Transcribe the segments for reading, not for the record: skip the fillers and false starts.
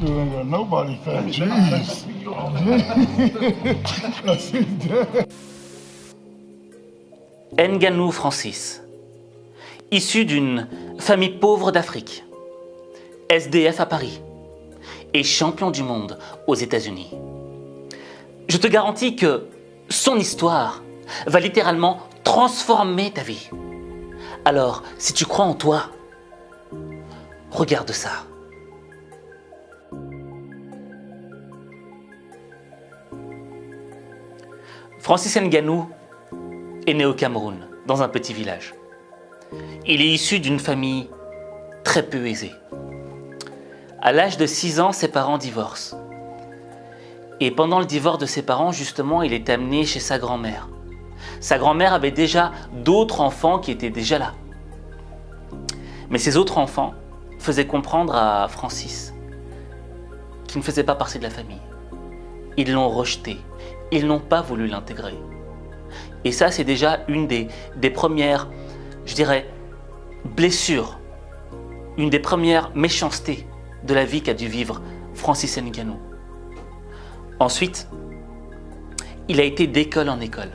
still ain't got nobody fat. Jeez. Ngannou Francis, issu d'une famille pauvre d'Afrique, SDF à Paris et champion du monde aux États-Unis. Je te garantis que son histoire va littéralement transformer ta vie. Alors, si tu crois en toi, regarde ça. Francis Ngannou est né au Cameroun, dans un petit village. Il est issu d'une famille très peu aisée. À l'âge de 6 ans, ses parents divorcent. Et pendant le divorce de ses parents, justement, il est amené chez sa grand-mère. Sa grand-mère avait déjà d'autres enfants qui étaient déjà là. Mais ces autres enfants faisaient comprendre à Francis qu'il ne faisait pas partie de la famille. Ils l'ont rejeté. Ils n'ont pas voulu l'intégrer. Et ça, c'est déjà une des premières, je dirais, blessures, une des premières méchancetés de la vie qu'a dû vivre Francis Ngannou. Ensuite, il a été d'école en école.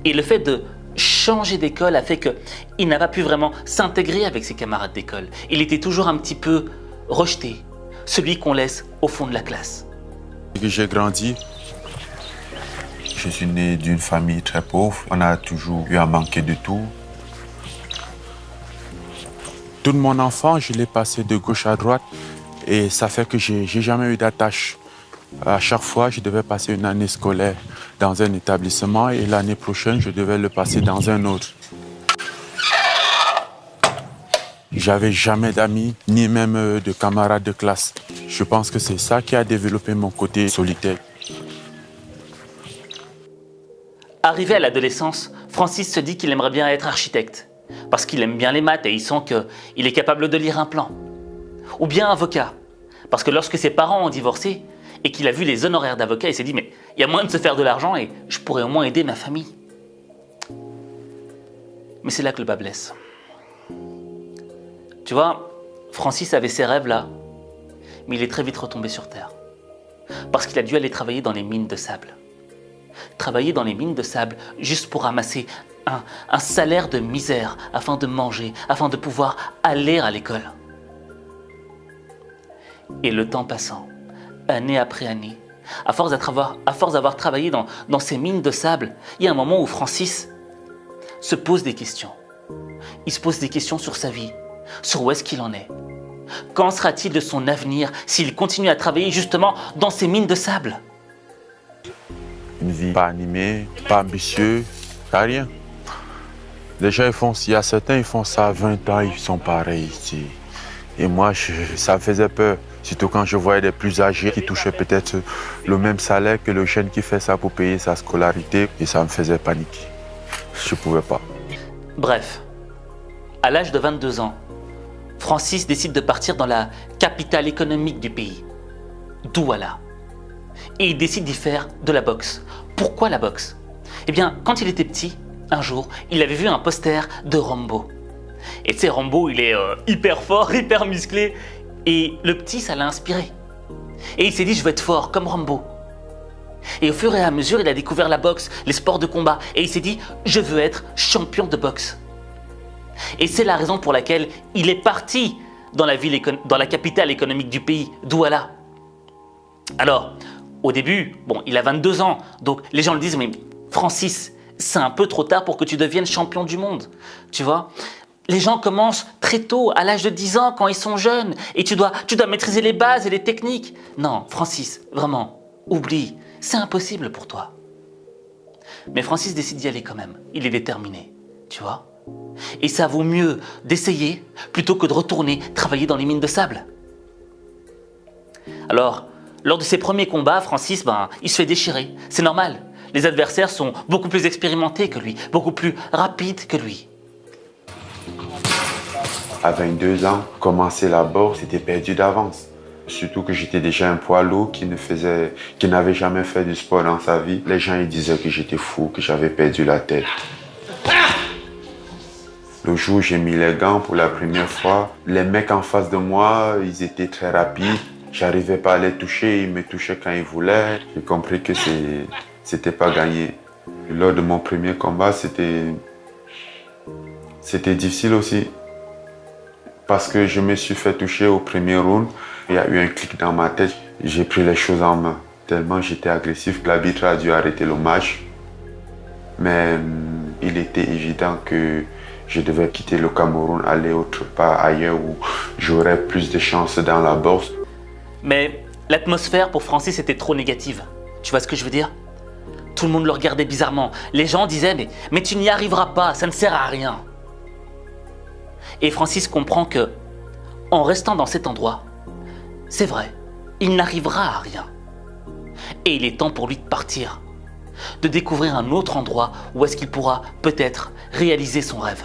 Et le fait de changer d'école a fait qu'il n'a pas pu vraiment s'intégrer avec ses camarades d'école. Il était toujours un petit peu rejeté, celui qu'on laisse au fond de la classe. J'ai grandi. Je suis né d'une famille très pauvre. On a toujours eu à manquer de tout. Toute mon enfance, je l'ai passé de gauche à droite. Et ça fait que j'ai jamais eu d'attache. À chaque fois, je devais passer une année scolaire dans un établissement et l'année prochaine, je devais le passer dans un autre. J'avais jamais d'amis, ni même de camarades de classe. Je pense que c'est ça qui a développé mon côté solitaire. Arrivé à l'adolescence, Francis se dit qu'il aimerait bien être architecte, parce qu'il aime bien les maths et il sent qu'il est capable de lire un plan. Ou bien avocat, parce que lorsque ses parents ont divorcé et qu'il a vu les honoraires d'avocat, il s'est dit « mais il y a moyen de se faire de l'argent et je pourrais au moins aider ma famille ». Mais c'est là que le bas blesse. Tu vois, Francis avait ses rêves là, mais il est très vite retombé sur terre. Parce qu'il a dû aller travailler dans les mines de sable. Travailler dans les mines de sable juste pour ramasser un salaire de misère afin de manger, afin de pouvoir aller à l'école. Et le temps passant, année après année, à force d'avoir travaillé dans ces mines de sable, il y a un moment où Francis se pose des questions. Il se pose des questions sur sa vie, sur où est-ce qu'il en est. Qu'en sera-t-il de son avenir s'il continue à travailler justement dans ces mines de sable? Une vie pas animée, pas ambitieuse, pas rien. Les gens, il y a certains, ils font ça à 20 ans, ils sont pareils. Et moi, ça me faisait peur. Surtout quand je voyais des plus âgés qui touchaient peut-être le même salaire que le jeune qui fait ça pour payer sa scolarité. Et ça me faisait paniquer. Je ne pouvais pas. Bref, à l'âge de 22 ans, Francis décide de partir dans la capitale économique du pays, Douala. Et il décide d'y faire de la boxe. Pourquoi la boxe? Eh bien, quand il était petit, un jour, il avait vu un poster de Rambo. Et tu sais, Rambo, il est hyper fort, hyper musclé. Et le petit, ça l'a inspiré. Et il s'est dit, je veux être fort, comme Rambo. Et au fur et à mesure, il a découvert la boxe, les sports de combat. Et il s'est dit, je veux être champion de boxe. Et c'est la raison pour laquelle il est parti dans la capitale économique du pays, Douala. Alors, au début, bon, il a 22 ans, donc les gens le disent, mais Francis, c'est un peu trop tard pour que tu deviennes champion du monde, tu vois. Les gens commencent très tôt, à l'âge de 10 ans, quand ils sont jeunes, et tu dois maîtriser les bases et les techniques. Non, Francis, vraiment, oublie, c'est impossible pour toi. Mais Francis décide d'y aller quand même, il est déterminé, tu vois. Et ça vaut mieux d'essayer plutôt que de retourner travailler dans les mines de sable. Alors, lors de ses premiers combats, Francis, il se fait déchirer. C'est normal. Les adversaires sont beaucoup plus expérimentés que lui, beaucoup plus rapides que lui. À 22 ans, commencer la boxe, c'était perdu d'avance. Surtout que j'étais déjà un poids lourd qui n'avait jamais fait du sport dans sa vie. Les gens ils disaient que j'étais fou, que j'avais perdu la tête. Le jour où j'ai mis les gants pour la première fois, les mecs en face de moi, ils étaient très rapides. J'arrivais pas à les toucher, ils me touchaient quand ils voulaient. J'ai compris que c'était pas gagné. Lors de mon premier combat, c'était difficile aussi. Parce que je me suis fait toucher au premier round. Il y a eu un clic dans ma tête. J'ai pris les choses en main. Tellement j'étais agressif, l'arbitre a dû arrêter le match. Mais il était évident que je devais quitter le Cameroun, aller autre part ailleurs où j'aurais plus de chances dans la bourse. Mais l'atmosphère pour Francis était trop négative. Tu vois ce que je veux dire? Tout le monde le regardait bizarrement. Les gens disaient mais tu n'y arriveras pas, ça ne sert à rien. Et Francis comprend que, en restant dans cet endroit, c'est vrai, il n'arrivera à rien. Et il est temps pour lui de partir, de découvrir un autre endroit où est-ce qu'il pourra peut-être réaliser son rêve.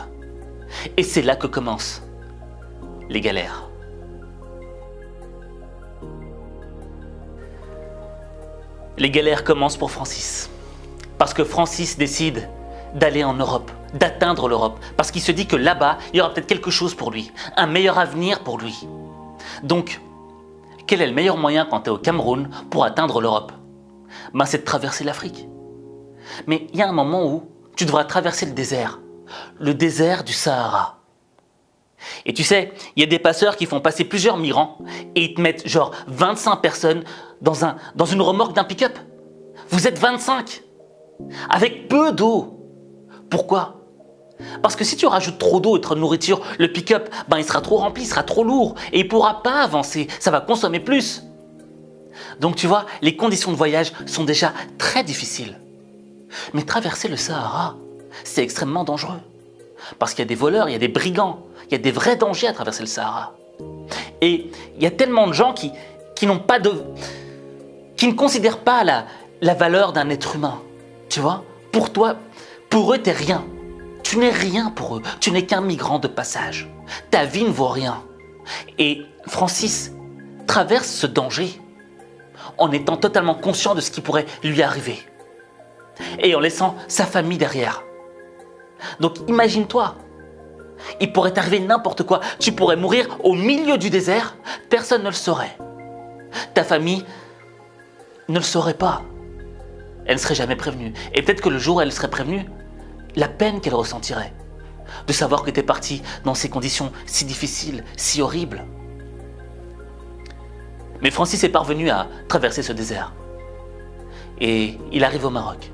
Et c'est là que commencent les galères. Les galères commencent pour Francis. Parce que Francis décide d'aller en Europe, d'atteindre l'Europe. Parce qu'il se dit que là-bas, il y aura peut-être quelque chose pour lui, un meilleur avenir pour lui. Donc, quel est le meilleur moyen quand tu es au Cameroun pour atteindre l'Europe? C'est de traverser l'Afrique. Mais il y a un moment où tu devras traverser le désert du Sahara. Et tu sais, il y a des passeurs qui font passer plusieurs migrants et ils te mettent genre 25 personnes dans une remorque d'un pick-up. Vous êtes 25 avec peu d'eau. Pourquoi? Parce que si tu rajoutes trop d'eau et trop de nourriture, le pick-up, il sera trop rempli, il sera trop lourd et il ne pourra pas avancer, ça va consommer plus. Donc tu vois, les conditions de voyage sont déjà très difficiles. Mais traverser le Sahara, c'est extrêmement dangereux. Parce qu'il y a des voleurs, il y a des brigands, il y a des vrais dangers à traverser le Sahara. Et il y a tellement de gens qui ne considèrent pas la valeur d'un être humain. Tu vois, pour toi, pour eux, t'es rien. Tu n'es rien pour eux. Tu n'es qu'un migrant de passage. Ta vie ne vaut rien. Et Francis traverse ce danger en étant totalement conscient de ce qui pourrait lui arriver. Et en laissant sa famille derrière. Donc imagine-toi, il pourrait t'arriver n'importe quoi. Tu pourrais mourir au milieu du désert, personne ne le saurait. Ta famille ne le saurait pas. Elle ne serait jamais prévenue. Et peut-être que le jour où elle serait prévenue, la peine qu'elle ressentirait, de savoir que tu es parti dans ces conditions si difficiles, si horribles. Mais Francis est parvenu à traverser ce désert. Et il arrive au Maroc.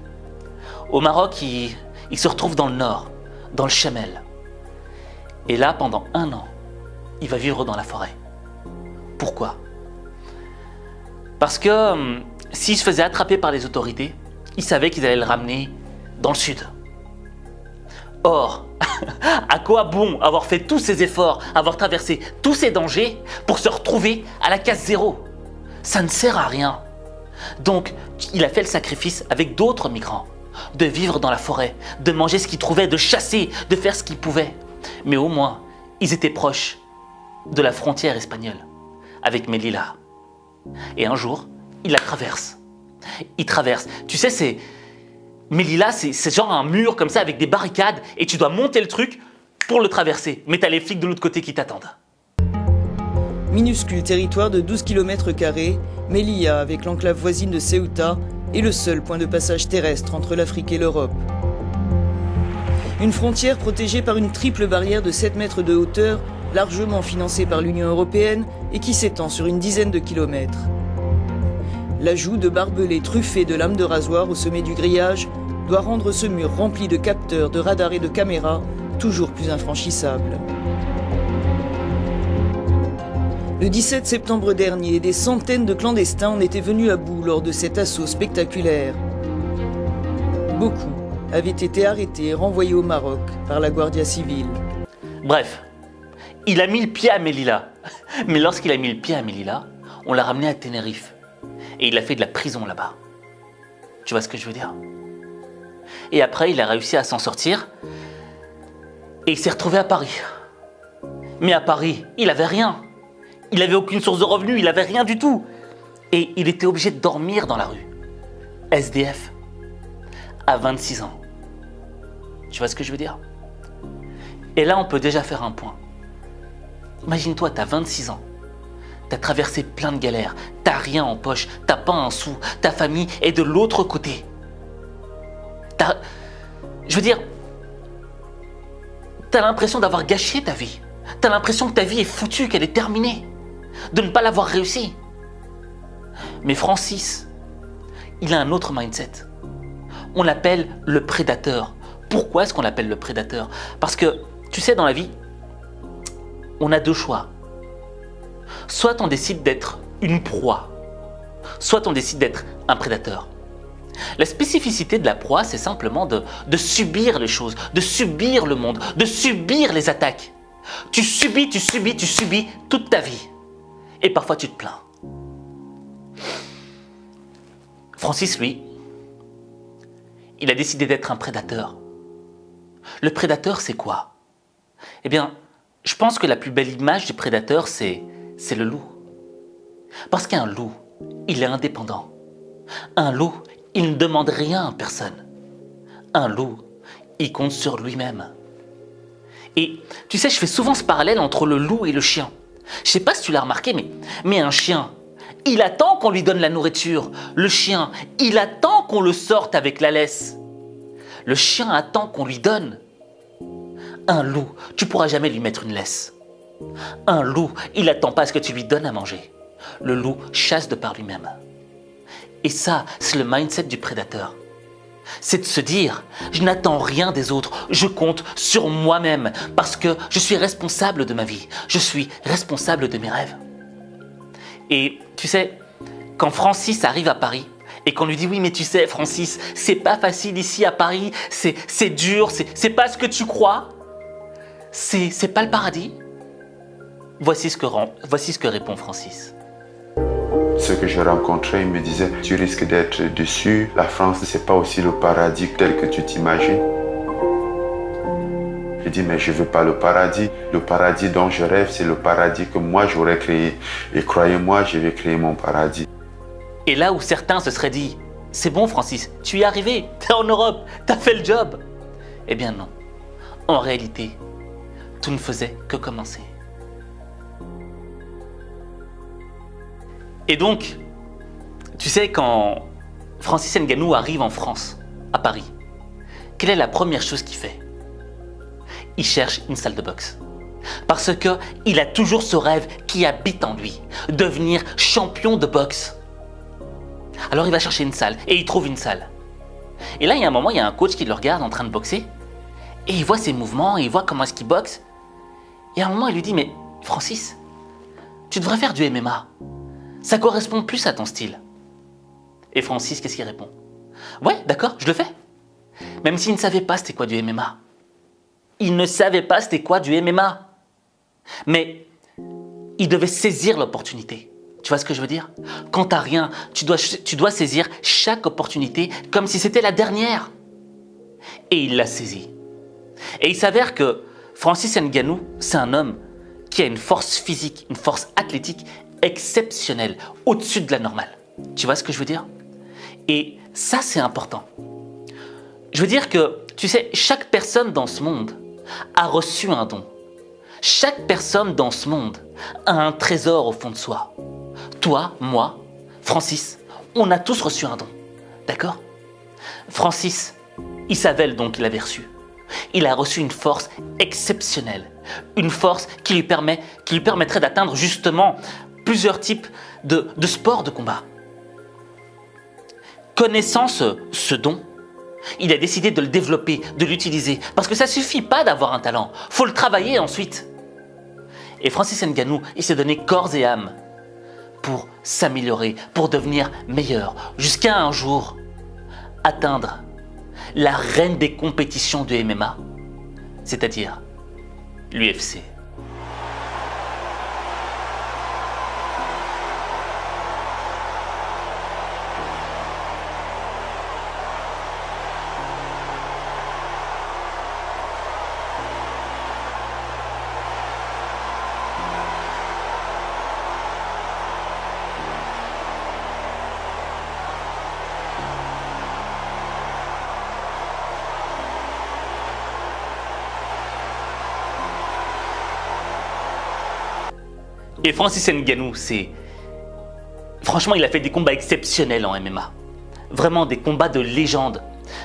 Au Maroc, il se retrouve dans le nord, dans le Chamel. Et là, pendant 1 an, il va vivre dans la forêt. Pourquoi? Parce que s'il se faisait attraper par les autorités, il savait qu'ils allaient le ramener dans le sud. Or, à quoi bon avoir fait tous ces efforts, avoir traversé tous ces dangers pour se retrouver à la case zéro? Ça ne sert à rien. Donc, il a fait le sacrifice avec d'autres migrants, de vivre dans la forêt, de manger ce qu'il trouvait, de chasser, de faire ce qu'il pouvait. Mais au moins, ils étaient proches de la frontière espagnole, avec Melilla. Et un jour, il la traverse. Il traverse. Tu sais, Melilla, c'est genre un mur comme ça avec des barricades et tu dois monter le truc pour le traverser. Mais t'as les flics de l'autre côté qui t'attendent. Minuscule territoire de 12 km², Melilla, avec l'enclave voisine de Ceuta, est le seul point de passage terrestre entre l'Afrique et l'Europe. Une frontière protégée par une triple barrière de 7 mètres de hauteur, largement financée par l'Union européenne et qui s'étend sur une dizaine de kilomètres. L'ajout de barbelés truffés de lames de rasoir au sommet du grillage doit rendre ce mur rempli de capteurs, de radars et de caméras toujours plus infranchissable. Le 17 septembre dernier, des centaines de clandestins en étaient venus à bout lors de cet assaut spectaculaire. Beaucoup avaient été arrêtés et renvoyés au Maroc par la Guardia Civile. Bref, il a mis le pied à Melilla. Mais lorsqu'il a mis le pied à Melilla, on l'a ramené à Tenerife. Et il a fait de la prison là-bas. Tu vois ce que je veux dire? Et après, il a réussi à s'en sortir. Et il s'est retrouvé à Paris. Mais à Paris, il avait rien. Il n'avait aucune source de revenus, il n'avait rien du tout. Et il était obligé de dormir dans la rue. SDF. À 26 ans. Tu vois ce que je veux dire? Et là, on peut déjà faire un point. Imagine-toi, tu as 26 ans. T'as traversé plein de galères, t'as rien en poche, t'as pas un sou, ta famille est de l'autre côté. Je veux dire, t'as l'impression d'avoir gâché ta vie. T'as l'impression que ta vie est foutue, qu'elle est terminée, de ne pas l'avoir réussi. Mais Francis, il a un autre mindset. On l'appelle le prédateur. Pourquoi est-ce qu'on l'appelle le prédateur? Parce que, tu sais, dans la vie, on a deux choix. Soit on décide d'être une proie, soit on décide d'être un prédateur. La spécificité de la proie, c'est simplement de subir les choses, de subir le monde, de subir les attaques. Tu subis toute ta vie. Et parfois tu te plains. Francis, lui, il a décidé d'être un prédateur. Le prédateur, c'est quoi? Eh bien, je pense que la plus belle image du prédateur, c'est le loup. Parce qu'un loup, il est indépendant. Un loup, il ne demande rien à personne. Un loup, il compte sur lui-même. Et tu sais, je fais souvent ce parallèle entre le loup et le chien. Je sais pas si tu l'as remarqué, mais un chien, il attend qu'on lui donne la nourriture. Le chien, il attend qu'on le sorte avec la laisse. Le chien attend qu'on lui donne. Un loup, tu pourras jamais lui mettre une laisse. Un loup, il n'attend pas à ce que tu lui donnes à manger. Le loup chasse de par lui-même. Et ça, c'est le mindset du prédateur. C'est de se dire, je n'attends rien des autres, je compte sur moi-même parce que je suis responsable de ma vie, je suis responsable de mes rêves. Et tu sais, quand Francis arrive à Paris et qu'on lui dit, oui mais tu sais Francis, c'est pas facile ici à Paris, c'est dur, c'est pas ce que tu crois, c'est pas le paradis. Voici ce que répond Francis. Ceux que je rencontrais, ils me disaient, tu risques d'être déçu. La France, c'est pas aussi le paradis tel que tu t'imagines. Je dis, mais je veux pas le paradis. Le paradis dont je rêve, c'est le paradis que moi j'aurais créé. Et croyez-moi, je vais créer mon paradis. Et là où certains se seraient dit, c'est bon Francis, tu y es arrivé, t'es en Europe, t'as fait le job. Eh bien non. En réalité, tout ne faisait que commencer. Et donc, tu sais, quand Francis Ngannou arrive en France, à Paris, quelle est la première chose qu'il fait? Il cherche une salle de boxe. Parce qu'il a toujours ce rêve qui habite en lui, devenir champion de boxe. Alors il va chercher une salle, et il trouve une salle. Et là, il y a un moment, il y a un coach qui le regarde en train de boxer, et il voit ses mouvements, et il voit comment est-ce qu'il boxe. Et à un moment, il lui dit, mais Francis, tu devrais faire du MMA. Ça correspond plus à ton style. Et Francis, qu'est-ce qu'il répond? Ouais, d'accord, je le fais. Même s'il ne savait pas c'était quoi du MMA. Il ne savait pas c'était quoi du MMA. Mais il devait saisir l'opportunité. Tu vois ce que je veux dire? Quand t'as rien, tu dois saisir chaque opportunité comme si c'était la dernière. Et il l'a saisi. Et il s'avère que Francis Ngannou, c'est un homme qui a une force physique, une force athlétique exceptionnelle, au-dessus de la normale. Tu vois ce que je veux dire? Et ça, c'est important. Je veux dire que, tu sais, chaque personne dans ce monde a reçu un don. Chaque personne dans ce monde a un trésor au fond de soi. Toi, moi, Francis, on a tous reçu un don. D'accord? Francis, il savait le don qu'il avait reçu. Il a reçu une force exceptionnelle. Une force qui lui permettrait d'atteindre justement plusieurs types de sports de combat. Connaissant ce don, il a décidé de le développer, de l'utiliser. Parce que ça ne suffit pas d'avoir un talent. Il faut le travailler ensuite. Et Francis Ngannou, il s'est donné corps et âme pour s'améliorer, pour devenir meilleur. Jusqu'à un jour, atteindre la reine des compétitions de MMA, c'est-à-dire l'UFC. Et Francis Ngannou, c'est... Franchement, il a fait des combats exceptionnels en MMA. Vraiment des combats de légende.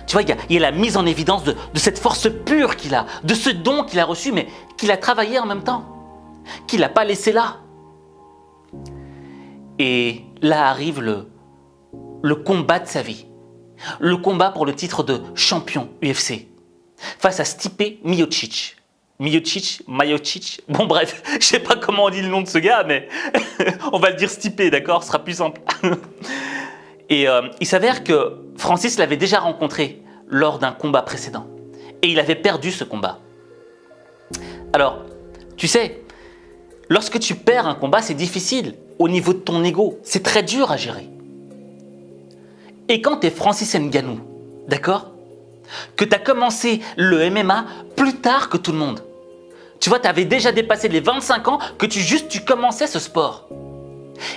Tu vois, il y a la mise en évidence de cette force pure qu'il a, de ce don qu'il a reçu, mais qu'il a travaillé en même temps, qu'il n'a pas laissé là. Et là arrive le combat de sa vie. Le combat pour le titre de champion UFC. Face à Stipe Miocic. Miocic, bon bref, je sais pas comment on dit le nom de ce gars, mais on va le dire Stipe, d'accord, ce sera plus simple. Et il s'avère que Francis l'avait déjà rencontré lors d'un combat précédent. Et il avait perdu ce combat. Alors, tu sais, lorsque tu perds un combat, c'est difficile au niveau de ton ego. C'est très dur à gérer. Et quand tu es Francis Ngannou, d'accord, que tu as commencé le MMA plus tard que tout le monde. Tu vois, tu avais déjà dépassé les 25 ans que tu commençais ce sport.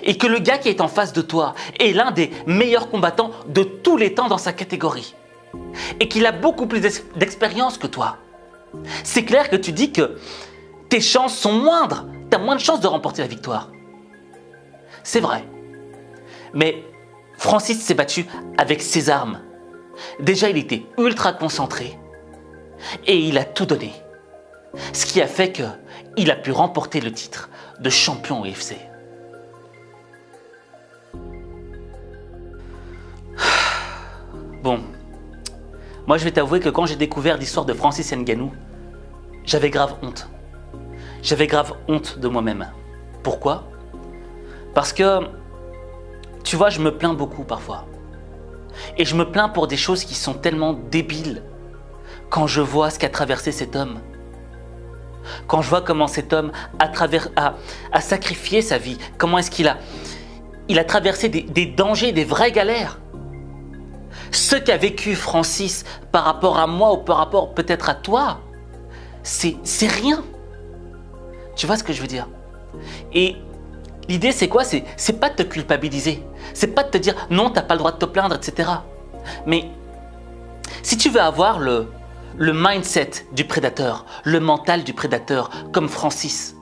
Et que le gars qui est en face de toi est l'un des meilleurs combattants de tous les temps dans sa catégorie. Et qu'il a beaucoup plus d'expérience que toi. C'est clair que tu dis que tes chances sont moindres. Tu as moins de chances de remporter la victoire. C'est vrai. Mais Francis s'est battu avec ses armes. Déjà, il était ultra concentré. Et il a tout donné. Ce qui a fait qu'il a pu remporter le titre de champion UFC. Bon, moi je vais t'avouer que quand j'ai découvert l'histoire de Francis Ngannou, j'avais grave honte. J'avais grave honte de moi-même. Pourquoi? Parce que, tu vois, je me plains beaucoup parfois. Et je me plains pour des choses qui sont tellement débiles quand je vois ce qu'a traversé cet homme. Quand je vois comment cet homme a sacrifié sa vie, comment est-ce qu'il a traversé des dangers, des vraies galères. Ce qu'a vécu Francis par rapport à moi ou par rapport peut-être à toi, c'est rien. Tu vois ce que je veux dire? Et l'idée c'est quoi? C'est pas de te culpabiliser. C'est pas de te dire non, t'as pas le droit de te plaindre, etc. Mais si tu veux avoir le mindset du prédateur, le mental du prédateur, comme Francis,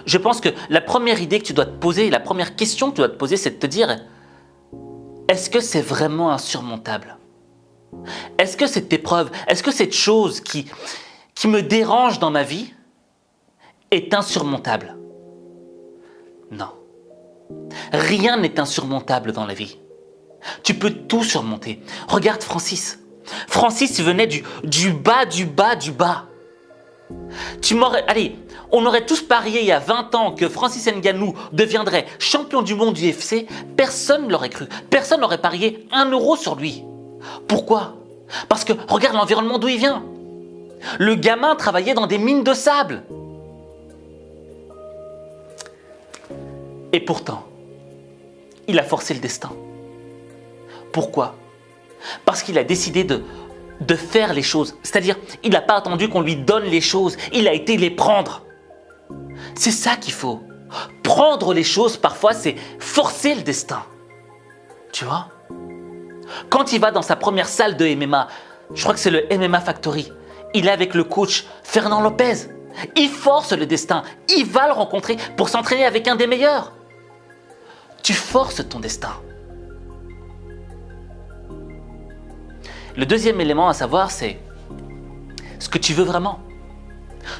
je pense que la première idée que tu dois te poser, la première question que tu dois te poser, c'est de te dire: est-ce que c'est vraiment insurmontable? Est-ce que cette épreuve, est-ce que cette chose qui me dérange dans ma vie est insurmontable? Non. Rien n'est insurmontable dans la vie. Tu peux tout surmonter. Regarde Francis. Francis venait du bas, du bas, du bas. Allez, on aurait tous parié il y a 20 ans que Francis Ngannou deviendrait champion du monde du UFC. Personne ne l'aurait cru. Personne n'aurait parié 1 euro sur lui. Pourquoi? Parce que regarde l'environnement d'où il vient. Le gamin travaillait dans des mines de sable. Et pourtant, il a forcé le destin. Pourquoi? Parce qu'il a décidé de faire les choses. C'est-à-dire, il n'a pas attendu qu'on lui donne les choses. Il a été les prendre. C'est ça qu'il faut. Prendre les choses, parfois, c'est forcer le destin. Tu vois? Quand il va dans sa première salle de MMA, je crois que c'est le MMA Factory, il est avec le coach Fernand Lopez. Il force le destin. Il va le rencontrer pour s'entraîner avec un des meilleurs. Tu forces ton destin. Le deuxième élément à savoir, c'est ce que tu veux vraiment.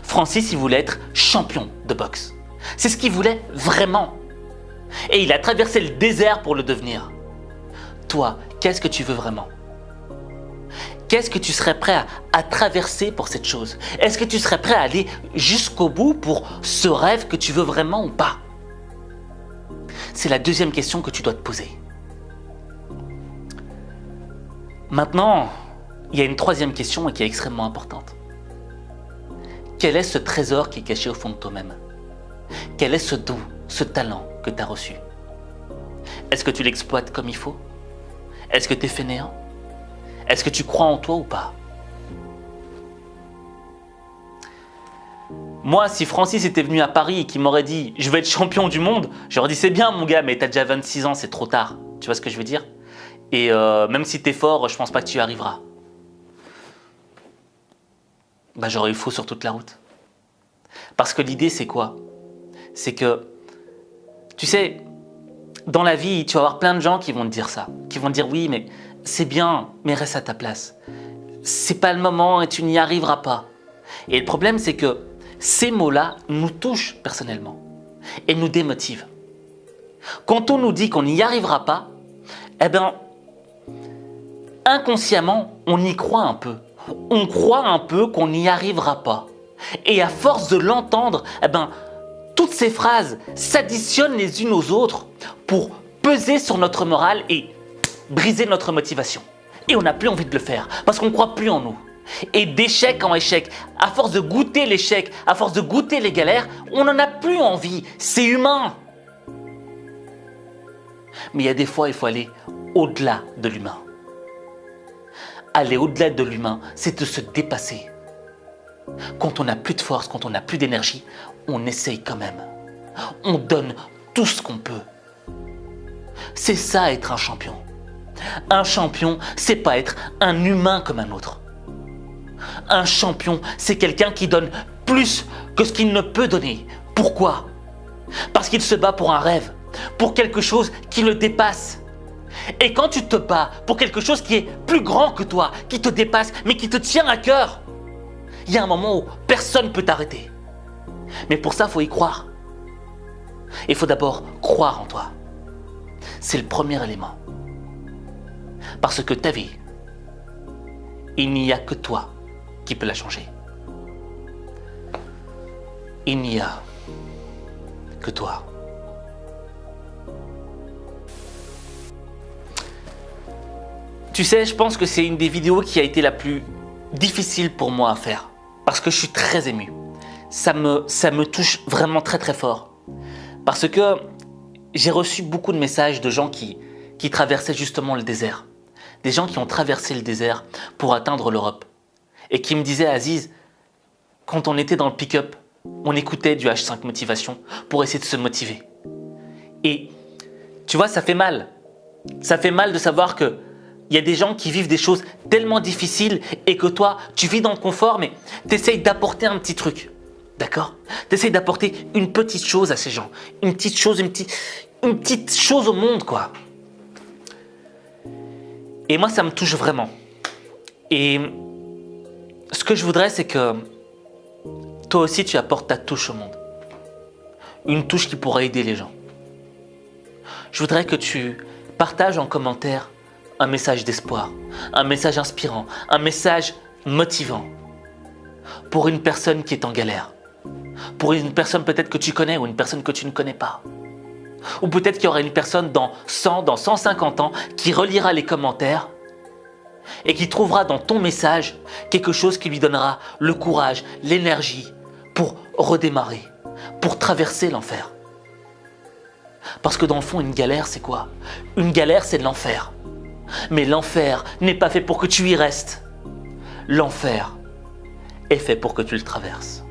Francis, il voulait être champion de boxe. C'est ce qu'il voulait vraiment. Et il a traversé le désert pour le devenir. Toi, qu'est-ce que tu veux vraiment? Qu'est-ce que tu serais prêt à traverser pour cette chose? Est-ce que tu serais prêt à aller jusqu'au bout pour ce rêve que tu veux vraiment ou pas? C'est la deuxième question que tu dois te poser. Maintenant, il y a une troisième question et qui est extrêmement importante. Quel est ce trésor qui est caché au fond de toi-même? Quel est ce don, ce talent que tu as reçu? Est-ce que tu l'exploites comme il faut? Est-ce que tu es fainéant? Est-ce que tu crois en toi ou pas? Moi, si Francis était venu à Paris et qu'il m'aurait dit « je veux être champion du monde », j'aurais dit « c'est bien mon gars, mais t'as déjà 26 ans, c'est trop tard ». Tu vois ce que je veux dire? Et même si t'es fort, je pense pas que tu y arriveras. Bah, j'aurais eu faux sur toute la route. Parce que l'idée, c'est quoi? C'est que Tu sais, dans la vie, tu vas avoir plein de gens qui vont te dire ça. Qui vont te dire oui, mais c'est bien, mais reste à ta place. C'est pas le moment et tu n'y arriveras pas. Et le problème, c'est que ces mots-là nous touchent personnellement et nous démotivent. Quand on nous dit qu'on n'y arrivera pas, eh bien, inconsciemment, on y croit un peu. On croit un peu qu'on n'y arrivera pas. Et à force de l'entendre, eh ben, toutes ces phrases s'additionnent les unes aux autres pour peser sur notre morale et briser notre motivation. Et on n'a plus envie de le faire parce qu'on ne croit plus en nous. Et d'échec en échec, à force de goûter l'échec, à force de goûter les galères, on n'en a plus envie. C'est humain. Mais il y a des fois, il faut aller au-delà de l'humain. Aller au-delà de l'humain, c'est de se dépasser. Quand on n'a plus de force, quand on n'a plus d'énergie, on essaye quand même. On donne tout ce qu'on peut. C'est ça être un champion. Un champion, c'est pas être un humain comme un autre. Un champion, c'est quelqu'un qui donne plus que ce qu'il ne peut donner. Pourquoi? Parce qu'il se bat pour un rêve, pour quelque chose qui le dépasse. Et quand tu te bats pour quelque chose qui est plus grand que toi, qui te dépasse, mais qui te tient à cœur, il y a un moment où personne ne peut t'arrêter. Mais pour ça, il faut y croire. Il faut d'abord croire en toi. C'est le premier élément. Parce que ta vie, il n'y a que toi qui peut la changer. Il n'y a que toi. Tu sais, je pense que c'est une des vidéos qui a été la plus difficile pour moi à faire. Parce que je suis très ému. Ça me touche vraiment très très fort. Parce que j'ai reçu beaucoup de messages de gens qui traversaient justement le désert. Des gens qui ont traversé le désert pour atteindre l'Europe. Et qui me disaient, Aziz, quand on était dans le pick-up, on écoutait du H5 Motivation pour essayer de se motiver. Et tu vois, ça fait mal. Ça fait mal de savoir que il y a des gens qui vivent des choses tellement difficiles et que toi, tu vis dans le confort, mais tu essayes d'apporter un petit truc. D'accord? Tu essayes d'apporter une petite chose à ces gens. Une petite chose au monde, quoi. Et moi, ça me touche vraiment. Et ce que je voudrais, c'est que toi aussi, tu apportes ta touche au monde. Une touche qui pourra aider les gens. Je voudrais que tu partages en commentaire un message d'espoir, un message inspirant, un message motivant pour une personne qui est en galère, pour une personne peut-être que tu connais ou une personne que tu ne connais pas. Ou peut-être qu'il y aura une personne dans 100, dans 150 ans qui relira les commentaires et qui trouvera dans ton message quelque chose qui lui donnera le courage, l'énergie pour redémarrer, pour traverser l'enfer. Parce que dans le fond, une galère, c'est quoi? Une galère, c'est de l'enfer. Mais l'enfer n'est pas fait pour que tu y restes. L'enfer est fait pour que tu le traverses.